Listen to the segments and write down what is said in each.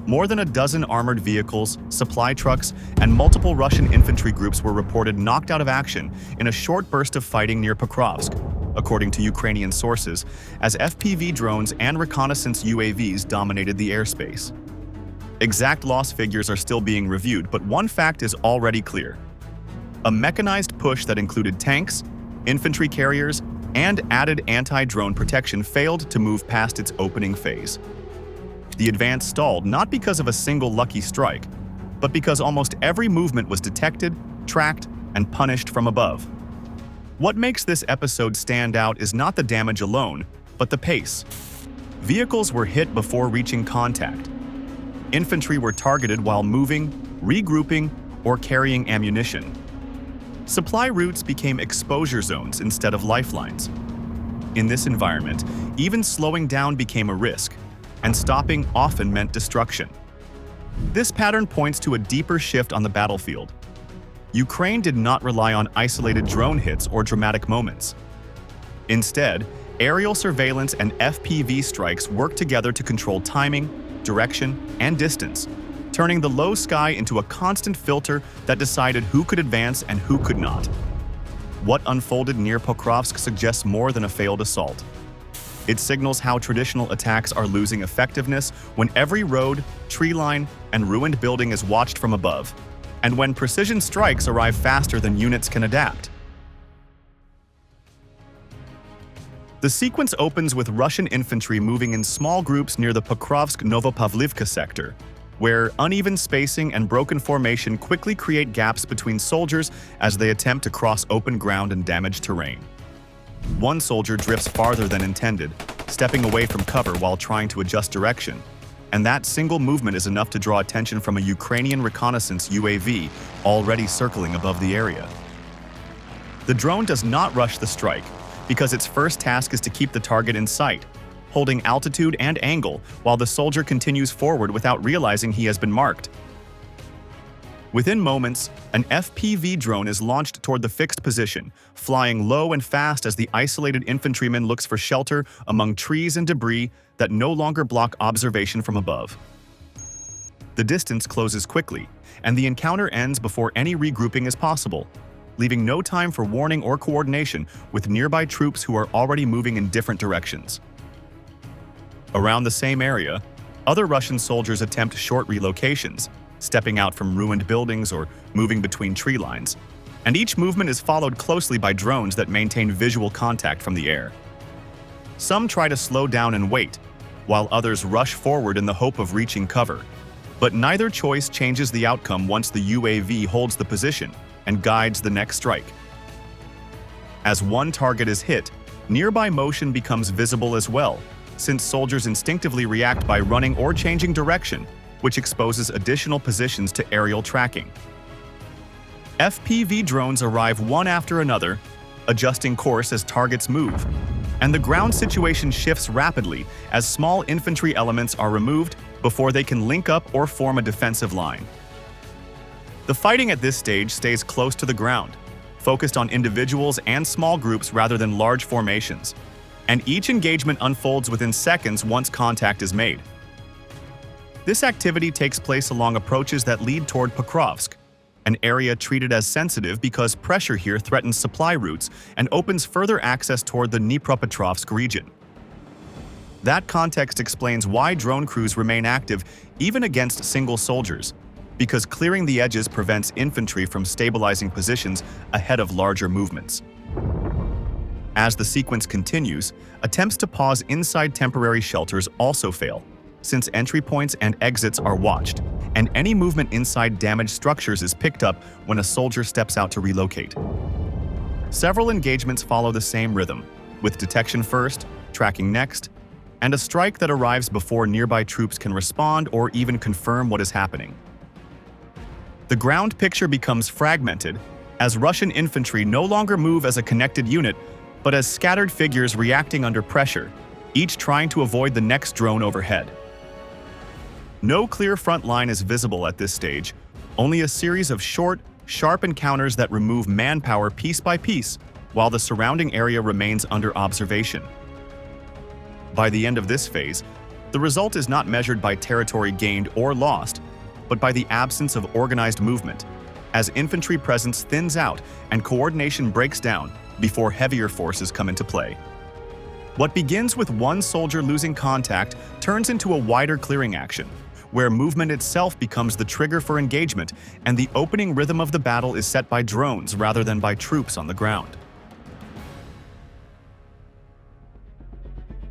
More than a dozen armored vehicles, supply trucks, and multiple Russian infantry groups were reported knocked out of action in a short burst of fighting near Pokrovsk, according to Ukrainian sources, as FPV drones and reconnaissance UAVs dominated the airspace. Exact loss figures are still being reviewed, but one fact is already clear. A mechanized push that included tanks, infantry carriers, and added anti-drone protection failed to move past its opening phase. The advance stalled not because of a single lucky strike, but because almost every movement was detected, tracked, and punished from above. What makes this episode stand out is not the damage alone, but the pace. Vehicles were hit before reaching contact. Infantry were targeted while moving, regrouping, or carrying ammunition. Supply routes became exposure zones instead of lifelines. In this environment, even slowing down became a risk, and stopping often meant destruction. This pattern points to a deeper shift on the battlefield. Ukraine did not rely on isolated drone hits or dramatic moments. Instead, aerial surveillance and FPV strikes worked together to control timing, direction, and distance, turning the low sky into a constant filter that decided who could advance and who could not. What unfolded near Pokrovsk suggests more than a failed assault. It signals how traditional attacks are losing effectiveness when every road, tree line, and ruined building is watched from above, and when precision strikes arrive faster than units can adapt. The sequence opens with Russian infantry moving in small groups near the Pokrovsk-Novopavlivka sector, where uneven spacing and broken formation quickly create gaps between soldiers as they attempt to cross open ground and damaged terrain. One soldier drifts farther than intended, stepping away from cover while trying to adjust direction, and that single movement is enough to draw attention from a Ukrainian reconnaissance UAV already circling above the area. The drone does not rush the strike, because its first task is to keep the target in sight, holding altitude and angle while the soldier continues forward without realizing he has been marked. Within moments, an FPV drone is launched toward the fixed position, flying low and fast as the isolated infantryman looks for shelter among trees and debris that no longer block observation from above. The distance closes quickly, and the encounter ends before any regrouping is possible, leaving no time for warning or coordination with nearby troops who are already moving in different directions. Around the same area, other Russian soldiers attempt short relocations, stepping out from ruined buildings or moving between tree lines, and each movement is followed closely by drones that maintain visual contact from the air. Some try to slow down and wait, while others rush forward in the hope of reaching cover, but neither choice changes the outcome once the UAV holds the position and guides the next strike. As one target is hit, nearby motion becomes visible as well, since soldiers instinctively react by running or changing direction, which exposes additional positions to aerial tracking. FPV drones arrive one after another, adjusting course as targets move, and the ground situation shifts rapidly as small infantry elements are removed before they can link up or form a defensive line. The fighting at this stage stays close to the ground, focused on individuals and small groups rather than large formations, and each engagement unfolds within seconds once contact is made. This activity takes place along approaches that lead toward Pokrovsk, an area treated as sensitive because pressure here threatens supply routes and opens further access toward the Dnipropetrovsk region. That context explains why drone crews remain active even against single soldiers, because clearing the edges prevents infantry from stabilizing positions ahead of larger movements. As the sequence continues, attempts to pause inside temporary shelters also fail, since entry points and exits are watched, and any movement inside damaged structures is picked up when a soldier steps out to relocate. Several engagements follow the same rhythm, with detection first, tracking next, and a strike that arrives before nearby troops can respond or even confirm what is happening. The ground picture becomes fragmented, as Russian infantry no longer move as a connected unit, but as scattered figures reacting under pressure, each trying to avoid the next drone overhead. No clear front line is visible at this stage, only a series of short, sharp encounters that remove manpower piece by piece, while the surrounding area remains under observation. By the end of this phase, The result is not measured by territory gained or lost, but by the absence of organized movement, as infantry presence thins out and coordination breaks down before heavier forces come into play. What begins with one soldier losing contact turns into a wider clearing action, where movement itself becomes the trigger for engagement and the opening rhythm of the battle is set by drones rather than by troops on the ground.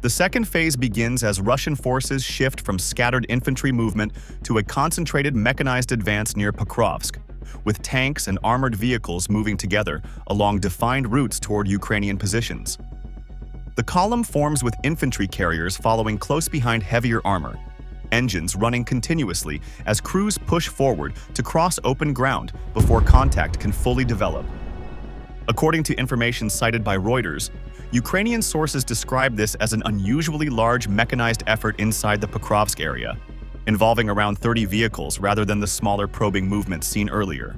The second phase begins as Russian forces shift from scattered infantry movement to a concentrated mechanized advance near Pokrovsk, with tanks and armored vehicles moving together along defined routes toward Ukrainian positions. The column forms with infantry carriers following close behind heavier armor, engines running continuously as crews push forward to cross open ground before contact can fully develop. According to information cited by Reuters, Ukrainian sources describe this as an unusually large mechanized effort inside the Pokrovsk area, involving around 30 vehicles rather than the smaller probing movements seen earlier.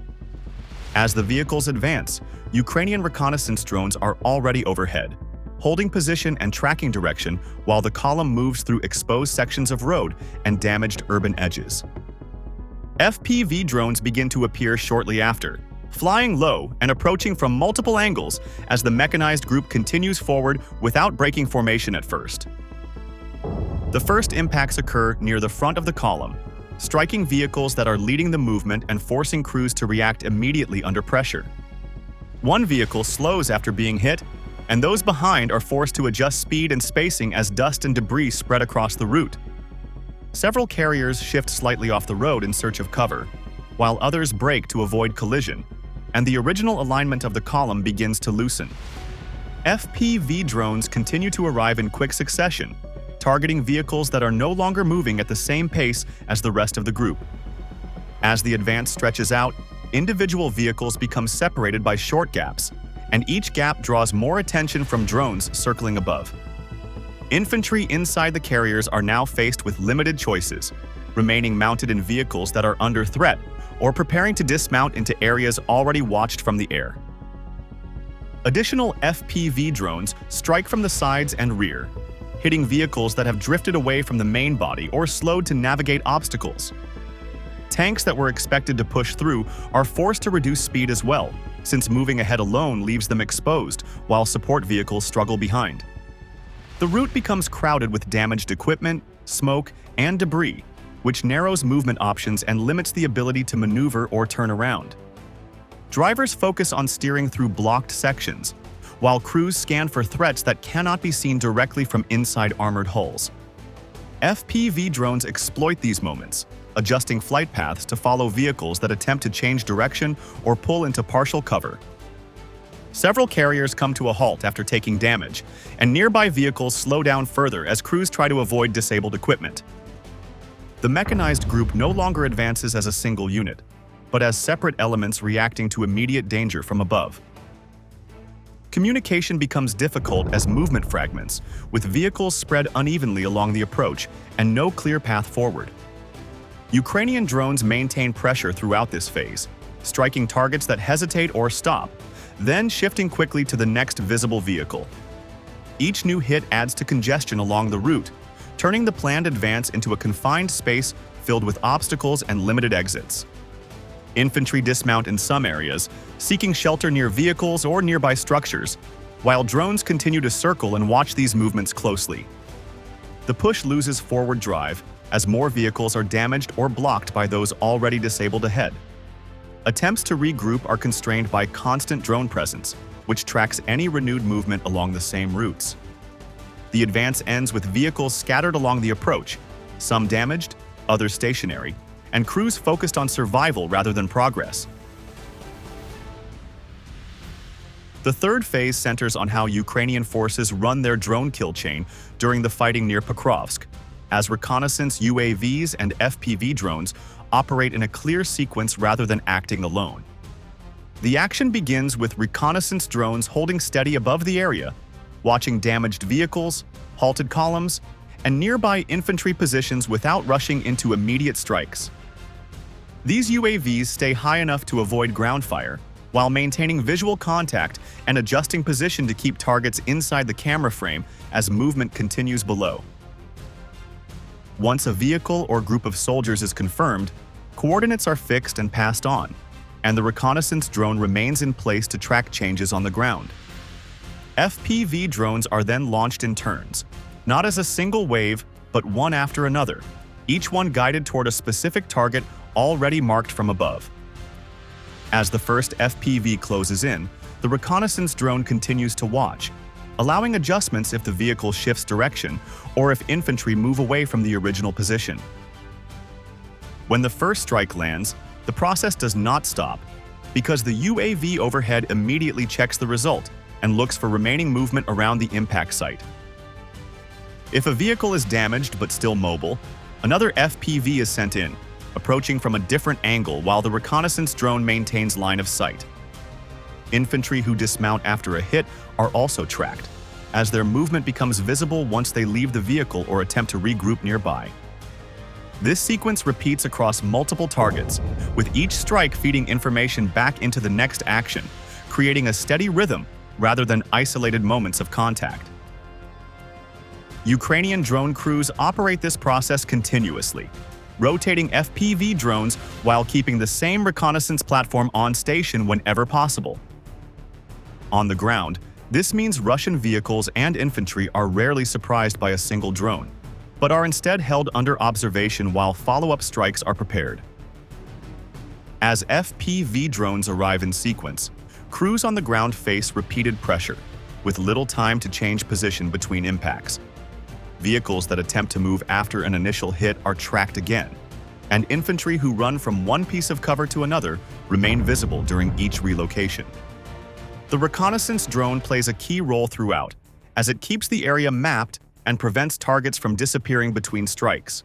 As the vehicles advance, Ukrainian reconnaissance drones are already overhead, holding position and tracking direction while the column moves through exposed sections of road and damaged urban edges. FPV drones begin to appear shortly after, flying low and approaching from multiple angles as the mechanized group continues forward without breaking formation at first. The first impacts occur near the front of the column, striking vehicles that are leading the movement and forcing crews to react immediately under pressure. One vehicle slows after being hit, and those behind are forced to adjust speed and spacing as dust and debris spread across the route. Several carriers shift slightly off the road in search of cover, while others brake to avoid collision, and the original alignment of the column begins to loosen. FPV drones continue to arrive in quick succession, targeting vehicles that are no longer moving at the same pace as the rest of the group. As the advance stretches out, individual vehicles become separated by short gaps, and each gap draws more attention from drones circling above. Infantry inside the carriers are now faced with limited choices, remaining mounted in vehicles that are under threat or preparing to dismount into areas already watched from the air. Additional FPV drones strike from the sides and rear, hitting vehicles that have drifted away from the main body or slowed to navigate obstacles. Tanks that were expected to push through are forced to reduce speed as well, since moving ahead alone leaves them exposed while support vehicles struggle behind. The route becomes crowded with damaged equipment, smoke, and debris, which narrows movement options and limits the ability to maneuver or turn around. Drivers focus on steering through blocked sections, while crews scan for threats that cannot be seen directly from inside armored hulls. FPV drones exploit these moments, adjusting flight paths to follow vehicles that attempt to change direction or pull into partial cover. Several carriers come to a halt after taking damage, and nearby vehicles slow down further as crews try to avoid disabled equipment. The mechanized group no longer advances as a single unit, but as separate elements reacting to immediate danger from above. Communication becomes difficult as movement fragments, with vehicles spread unevenly along the approach and no clear path forward. Ukrainian drones maintain pressure throughout this phase, striking targets that hesitate or stop, then shifting quickly to the next visible vehicle. Each new hit adds to congestion along the route, turning the planned advance into a confined space filled with obstacles and limited exits. Infantry dismount in some areas, seeking shelter near vehicles or nearby structures, while drones continue to circle and watch these movements closely. The push loses forward drive as more vehicles are damaged or blocked by those already disabled ahead. Attempts to regroup are constrained by constant drone presence, which tracks any renewed movement along the same routes. The advance ends with vehicles scattered along the approach, some damaged, others stationary, and crews focused on survival rather than progress. The third phase centers on how Ukrainian forces run their drone kill chain during the fighting near Pokrovsk, as reconnaissance UAVs and FPV drones operate in a clear sequence rather than acting alone. The action begins with reconnaissance drones holding steady above the area, watching damaged vehicles, halted columns, and nearby infantry positions without rushing into immediate strikes. These UAVs stay high enough to avoid ground fire, while maintaining visual contact and adjusting position to keep targets inside the camera frame as movement continues below. Once a vehicle or group of soldiers is confirmed, coordinates are fixed and passed on, and the reconnaissance drone remains in place to track changes on the ground. FPV drones are then launched in turns, not as a single wave, but one after another, each one guided toward a specific target already marked from above. As the first FPV closes in, the reconnaissance drone continues to watch, allowing adjustments if the vehicle shifts direction or if infantry move away from the original position. When the first strike lands, the process does not stop, because the UAV overhead immediately checks the result and looks for remaining movement around the impact site. If a vehicle is damaged but still mobile, another FPV is sent in, approaching from a different angle while the reconnaissance drone maintains line of sight. Infantry who dismount after a hit are also tracked, as their movement becomes visible once they leave the vehicle or attempt to regroup nearby. This sequence repeats across multiple targets, with each strike feeding information back into the next action, creating a steady rhythm rather than isolated moments of contact. Ukrainian drone crews operate this process continuously, rotating FPV drones while keeping the same reconnaissance platform on station whenever possible. On the ground, this means Russian vehicles and infantry are rarely surprised by a single drone, but are instead held under observation while follow-up strikes are prepared. As FPV drones arrive in sequence, crews on the ground face repeated pressure, with little time to change position between impacts. Vehicles that attempt to move after an initial hit are tracked again, and infantry who run from one piece of cover to another remain visible during each relocation. The reconnaissance drone plays a key role throughout, as it keeps the area mapped and prevents targets from disappearing between strikes.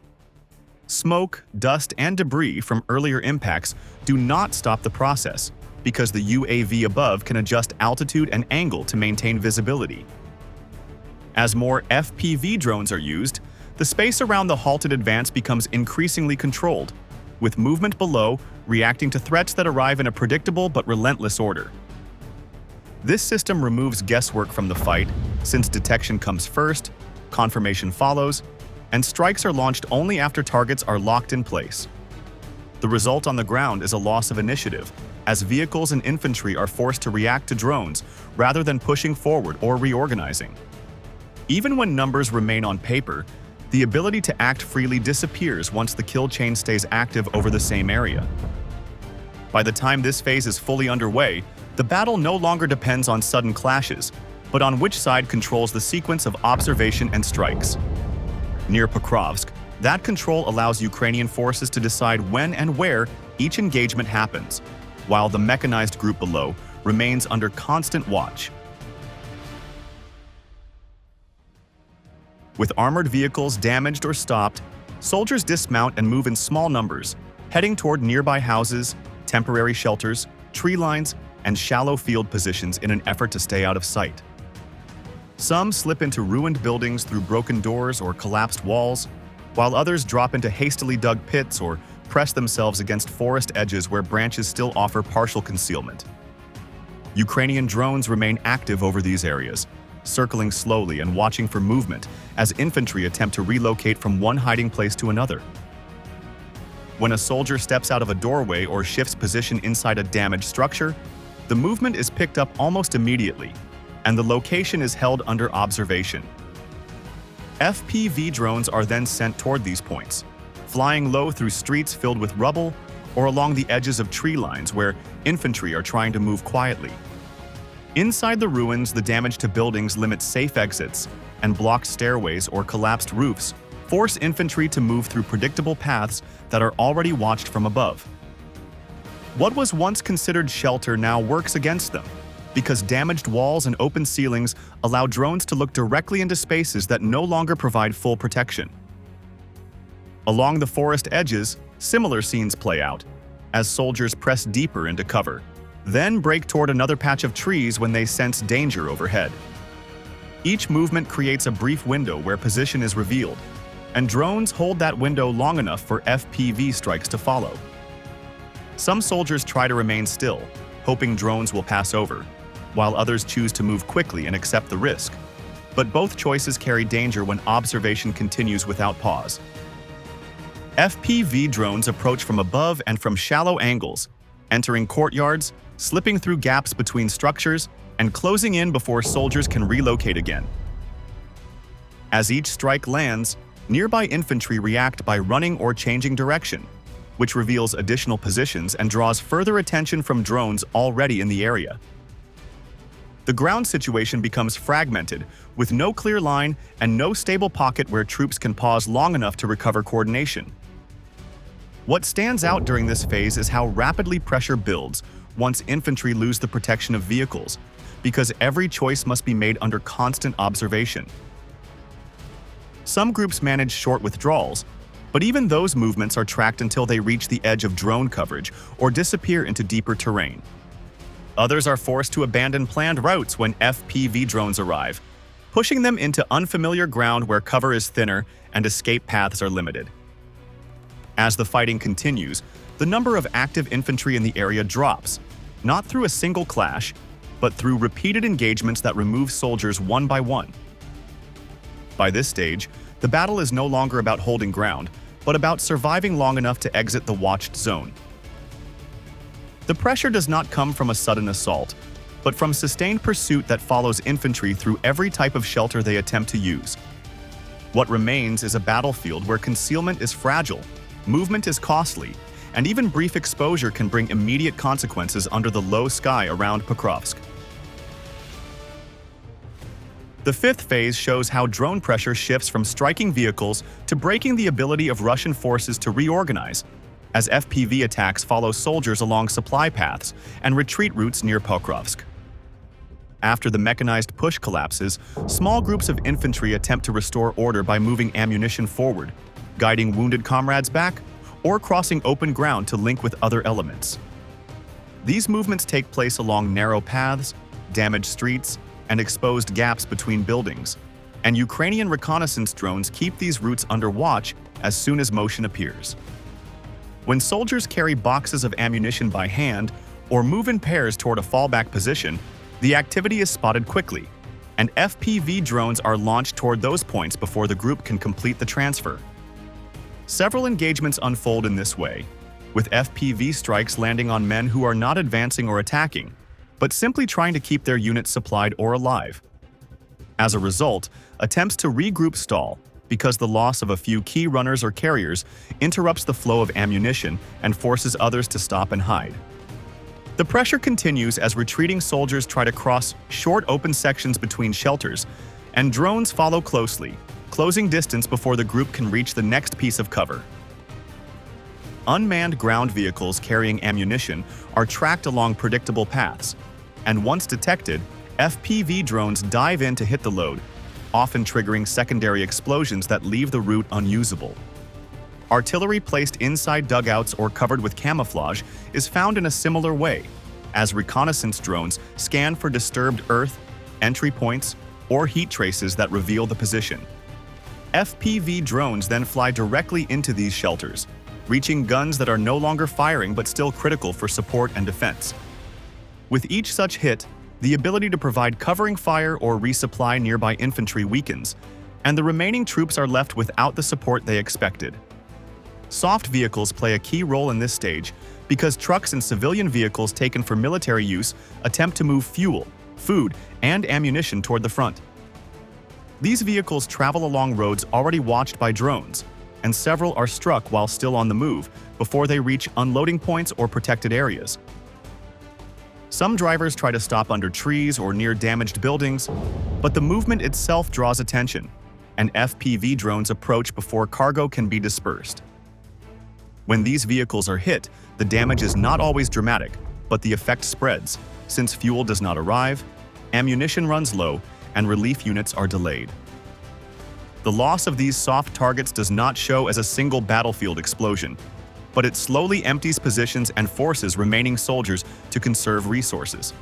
Smoke, dust, and debris from earlier impacts do not stop the process, because the UAV above can adjust altitude and angle to maintain visibility. As more FPV drones are used, the space around the halted advance becomes increasingly controlled, with movement below reacting to threats that arrive in a predictable but relentless order. This system removes guesswork from the fight, since detection comes first, confirmation follows, and strikes are launched only after targets are locked in place. The result on the ground is a loss of initiative, as vehicles and infantry are forced to react to drones rather than pushing forward or reorganizing. Even when numbers remain on paper, the ability to act freely disappears once the kill chain stays active over the same area. By the time this phase is fully underway, the battle no longer depends on sudden clashes, but on which side controls the sequence of observation and strikes. Near Pokrovsk, that control allows Ukrainian forces to decide when and where each engagement happens, while the mechanized group below remains under constant watch. With armored vehicles damaged or stopped, soldiers dismount and move in small numbers, heading toward nearby houses, temporary shelters, tree lines, and shallow field positions in an effort to stay out of sight. Some slip into ruined buildings through broken doors or collapsed walls, while others drop into hastily dug pits or press themselves against forest edges where branches still offer partial concealment. Ukrainian drones remain active over these areas, circling slowly and watching for movement as infantry attempt to relocate from one hiding place to another. When a soldier steps out of a doorway or shifts position inside a damaged structure, the movement is picked up almost immediately, and the location is held under observation. FPV drones are then sent toward these points, flying low through streets filled with rubble or along the edges of tree lines where infantry are trying to move quietly. Inside the ruins, the damage to buildings limits safe exits, and blocked stairways or collapsed roofs force infantry to move through predictable paths that are already watched from above. What was once considered shelter now works against them, because damaged walls and open ceilings allow drones to look directly into spaces that no longer provide full protection. Along the forest edges, similar scenes play out, as soldiers press deeper into cover, then break toward another patch of trees when they sense danger overhead. Each movement creates a brief window where position is revealed, and drones hold that window long enough for FPV strikes to follow. Some soldiers try to remain still, hoping drones will pass over, while others choose to move quickly and accept the risk. But both choices carry danger when observation continues without pause. FPV drones approach from above and from shallow angles, entering courtyards, slipping through gaps between structures, and closing in before soldiers can relocate again. As each strike lands, nearby infantry react by running or changing direction, which reveals additional positions and draws further attention from drones already in the area. The ground situation becomes fragmented, with no clear line and no stable pocket where troops can pause long enough to recover coordination. What stands out during this phase is how rapidly pressure builds once infantry lose the protection of vehicles, because every choice must be made under constant observation. Some groups manage short withdrawals, but even those movements are tracked until they reach the edge of drone coverage or disappear into deeper terrain. Others are forced to abandon planned routes when FPV drones arrive, pushing them into unfamiliar ground where cover is thinner and escape paths are limited. As the fighting continues, the number of active infantry in the area drops, not through a single clash, but through repeated engagements that remove soldiers one by one. By this stage, the battle is no longer about holding ground, but about surviving long enough to exit the watched zone. The pressure does not come from a sudden assault, but from sustained pursuit that follows infantry through every type of shelter they attempt to use. What remains is a battlefield where concealment is fragile, movement is costly, and even brief exposure can bring immediate consequences under the low sky around Pokrovsk. The fifth phase shows how drone pressure shifts from striking vehicles to breaking the ability of Russian forces to reorganize, as FPV attacks follow soldiers along supply paths and retreat routes near Pokrovsk. After the mechanized push collapses, small groups of infantry attempt to restore order by moving ammunition forward, guiding wounded comrades back, or crossing open ground to link with other elements. These movements take place along narrow paths, damaged streets, and exposed gaps between buildings, and Ukrainian reconnaissance drones keep these routes under watch as soon as motion appears. When soldiers carry boxes of ammunition by hand or move in pairs toward a fallback position, the activity is spotted quickly, and FPV drones are launched toward those points before the group can complete the transfer. Several engagements unfold in this way, with FPV strikes landing on men who are not advancing or attacking, but simply trying to keep their units supplied or alive. As a result, attempts to regroup stall because the loss of a few key runners or carriers interrupts the flow of ammunition and forces others to stop and hide. The pressure continues as retreating soldiers try to cross short open sections between shelters, and drones follow closely, closing distance before the group can reach the next piece of cover. Unmanned ground vehicles carrying ammunition are tracked along predictable paths, and once detected, FPV drones dive in to hit the load, often triggering secondary explosions that leave the route unusable. Artillery placed inside dugouts or covered with camouflage is found in a similar way, as reconnaissance drones scan for disturbed earth, entry points, or heat traces that reveal the position. FPV drones then fly directly into these shelters, reaching guns that are no longer firing but still critical for support and defense. With each such hit, the ability to provide covering fire or resupply nearby infantry weakens, and the remaining troops are left without the support they expected. Soft vehicles play a key role in this stage because trucks and civilian vehicles taken for military use attempt to move fuel, food, and ammunition toward the front. These vehicles travel along roads already watched by drones, and several are struck while still on the move before they reach unloading points or protected areas. Some drivers try to stop under trees or near damaged buildings, but the movement itself draws attention, and FPV drones approach before cargo can be dispersed. When these vehicles are hit, the damage is not always dramatic, but the effect spreads, since fuel does not arrive, ammunition runs low, and relief units are delayed. The loss of these soft targets does not show as a single battlefield explosion, but it slowly empties positions and forces remaining soldiers to conserve resources.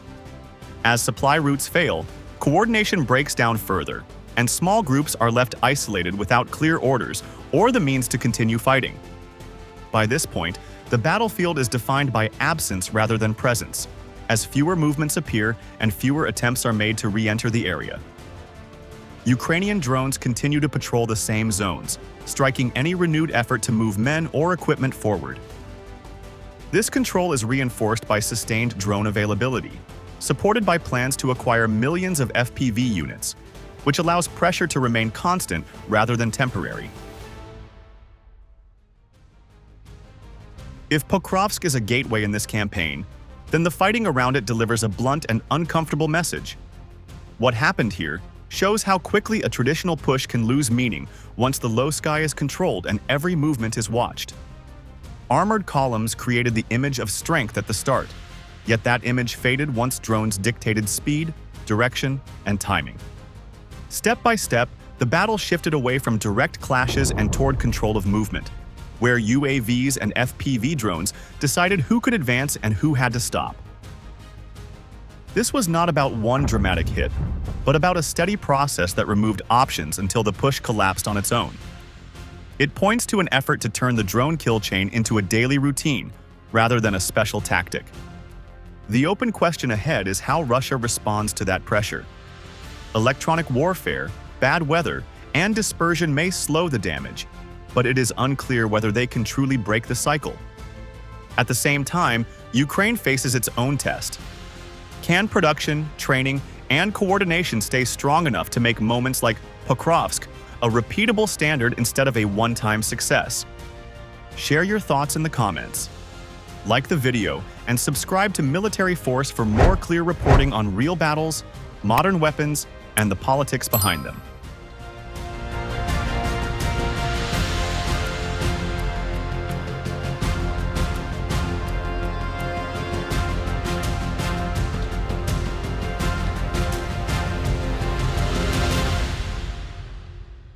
As supply routes fail, coordination breaks down further, and small groups are left isolated without clear orders or the means to continue fighting. By this point, the battlefield is defined by absence rather than presence, as fewer movements appear and fewer attempts are made to re-enter the area. Ukrainian drones continue to patrol the same zones, striking any renewed effort to move men or equipment forward. This control is reinforced by sustained drone availability, supported by plans to acquire millions of FPV units, which allows pressure to remain constant rather than temporary. If Pokrovsk is a gateway in this campaign, then the fighting around it delivers a blunt and uncomfortable message. What happened here shows how quickly a traditional push can lose meaning once the low sky is controlled and every movement is watched. Armored columns created the image of strength at the start, yet that image faded once drones dictated speed, direction, and timing. Step by step, the battle shifted away from direct clashes and toward control of movement, where UAVs and FPV drones decided who could advance and who had to stop. This was not about one dramatic hit, but about a steady process that removed options until the push collapsed on its own. It points to an effort to turn the drone kill chain into a daily routine rather than a special tactic. The open question ahead is how Russia responds to that pressure. Electronic warfare, bad weather, and dispersion may slow the damage, but it is unclear whether they can truly break the cycle. At the same time, Ukraine faces its own test. Can production, training, and coordination stay strong enough to make moments like Pokrovsk a repeatable standard instead of a one-time success? Share your thoughts in the comments. Like the video and subscribe to Military Force for more clear reporting on real battles, modern weapons, and the politics behind them.